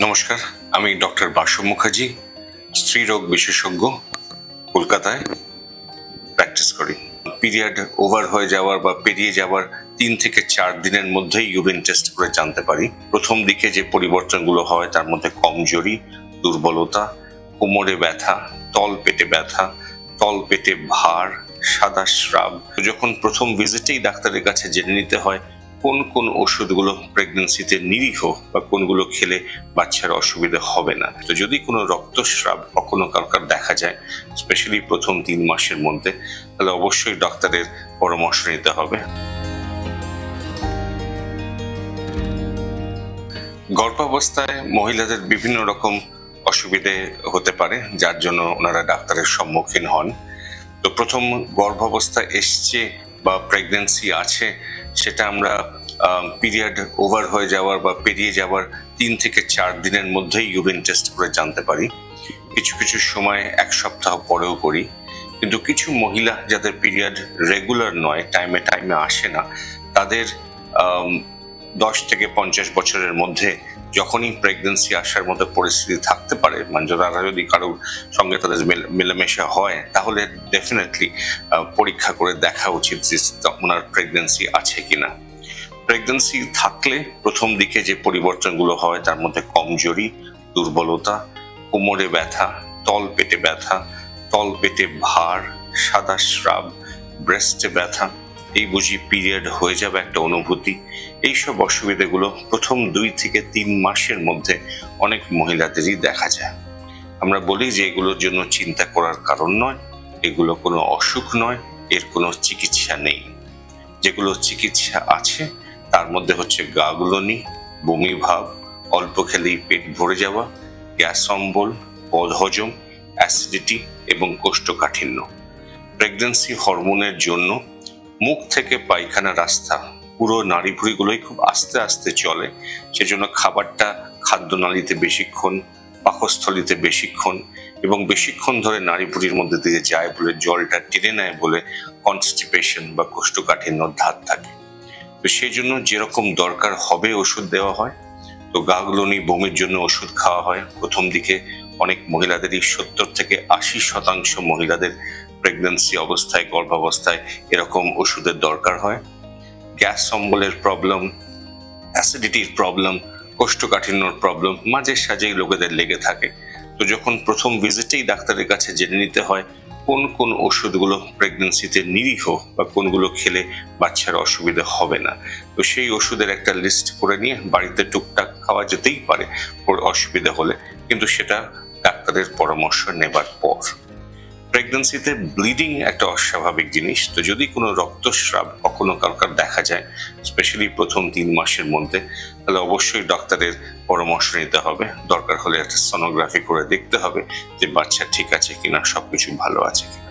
নমস্কার, আমি ডক্টর বাসু মুখার্জি, স্ত্রীরোগ বিশেষজ্ঞ, কলকাতায় প্র্যাকটিস করি। পিরিয়ড ওভার হয়ে যাওয়ার বা পেরিয়ে যাওয়ার 3 থেকে 4 দিনের মধ্যেই ইউরিন টেস্ট করে জানতে পারি। প্রথম দিকে যে পরিবর্তনগুলো হয় তার মধ্যে কমজোরি, দুর্বলতা, কোমরে ব্যথা, তল পেটে ব্যথা, তল পেটে ভার, সাদা স্রাব। যখন প্রথম ভিজিটেই ডাক্তারের কাছে জেনে নিতে হয় কোন কোন ওষুধগুলো প্রেগন্যান্সিতে নিরীহ বা কোনগুলো খেলে বাচ্চার অসুবিধা হবে না। তো যদি কোনো রক্তস্রাব কখনো কারোর দেখা যায়, স্পেশালি প্রথম 3 মাসের মধ্যে, তাহলে অবশ্যই ডাক্তারের পরামর্শ নিতে হবে। গর্ভাবস্থায় মহিলাদের বিভিন্ন রকম অসুবিধে হতে পারে, যার জন্য ওনারা ডাক্তারের সম্মুখীন হন। তো প্রথম গর্ভাবস্থা এসছে বা প্রেগন্যান্সি আছে, সেটা আমরা পিরিয়ড ওভার হয়ে যাওয়ার বা পেরিয়ে যাওয়ার 3 থেকে 4 দিনের মধ্যেই ইউরিন টেস্ট করে জানতে পারি। কিছু কিছু সময় 1 সপ্তাহ পরেও করি। কিন্তু কিছু মহিলা যাদের পিরিয়ড রেগুলার নয়, টাইমে টাইমে আসে না, তাদের 10 থেকে 50 বছরের মধ্যে যখনই প্রেগন্যান্সি আসার মতো পরিস্থিতি থাকতে পারে, মানে তারা যদি কারোর সঙ্গে তাদের মেলামেশা হয়, তাহলে ডেফিনেটলি পরীক্ষা করে দেখা উচিত যে ওনার প্রেগন্যান্সি আছে কিনা। প্রেগন্যান্সি থাকলে প্রথম দিকে যে পরিবর্তনগুলো হয় তার মধ্যে কমজোরি, দুর্বলতা, কোমরে ব্যথা, তল পেটে ব্যথা, তল পেটে ভার, সাদা স্রাব, ব্রেস্টে ব্যথা, এই বুঝি পিরিয়ড হয়ে যাবে একটা অনুভূতি। এইসব অসুবিধাগুলো প্রথম 2 থেকে 3 মাসের মধ্যে অনেক মহিলাদেরই দেখা যায়। আমরা বলি যে এগুলোর জন্য চিন্তা করার কারণ নয়, এগুলো কোনো অসুখ নয়, এর কোনো চিকিৎসা নেই। যেগুলো চিকিৎসা আছে তার মধ্যে হচ্ছে গা-গুলোনি, বমি ভাব, অল্প খেলেই পেট ভরে যাওয়া, গ্যাস অম্বল, বদহজম, অ্যাসিডিটি এবং কোষ্ঠকাঠিন্য। প্রেগন্যান্সি হরমোনের জন্য মুখ থেকে পায়খানা রাস্তা পুরো নাড়িভুড়িগুলোই খুব আস্তে আস্তে চলে। সেজন্য খাবারটা খাদ্যনালীতে বেশিক্ষণ, পাকস্থলীতে বেশিক্ষণ এবং বেশিক্ষণ ধরে নাড়িভুড়ির মধ্যে দিয়ে যায় বলে জলটা টেনে নেয় বলে কনস্টিপেশন বা কোষ্ঠকাঠিন্যর ধাত থাকে। তো সেই জন্য যেরকম দরকার হবে ওষুধ দেওয়া হয়। তো গা-গুলোনি, বমির জন্য ওষুধ খাওয়া হয়। প্রথম দিকে অনেক মহিলাদেরই 70 থেকে 80% মহিলাদের প্রেগন্যান্সি অবস্থায়, গর্ভাবস্থায় এরকম ওষুধের দরকার হয়। গ্যাস অম্বলের প্রবলেম, অ্যাসিডিটির প্রবলেম, কোষ্ঠকাঠিন্যর প্রবলেম মাঝে সাঝেই লোকেদের লেগে থাকে। তো যখন প্রথম ভিজিটেই ডাক্তারের কাছে জেনে নিতে হয় কোন কোন ওষুধগুলো প্রেগন্যান্সিতে নিরীহ বা কোনগুলো খেলে বাচ্চার অসুবিধা হবে না, তো সেই ওষুধের একটা লিস্ট করে নিয়ে বাড়িতে টুকটাক খাওয়া যেতেই পারে অসুবিধা হলে, কিন্তু সেটা ডাক্তারের পরামর্শ নেবার পর। প্রেগন্যান্সিতে ব্লিডিং একটা অস্বাভাবিক জিনিস। তো যদি কোনো রক্তস্রাব কখনো কারোর দেখা যায়, স্পেশালি প্রথম 3 মাসের মধ্যে, তাহলে অবশ্যই ডাক্তারের পরামর্শ নিতে হবে। দরকার হলে একটা সোনোগ্রাফি করে দেখতে হবে যে বাচ্চা ঠিক আছে কিনা, সবকিছু ভালো আছে কিনা।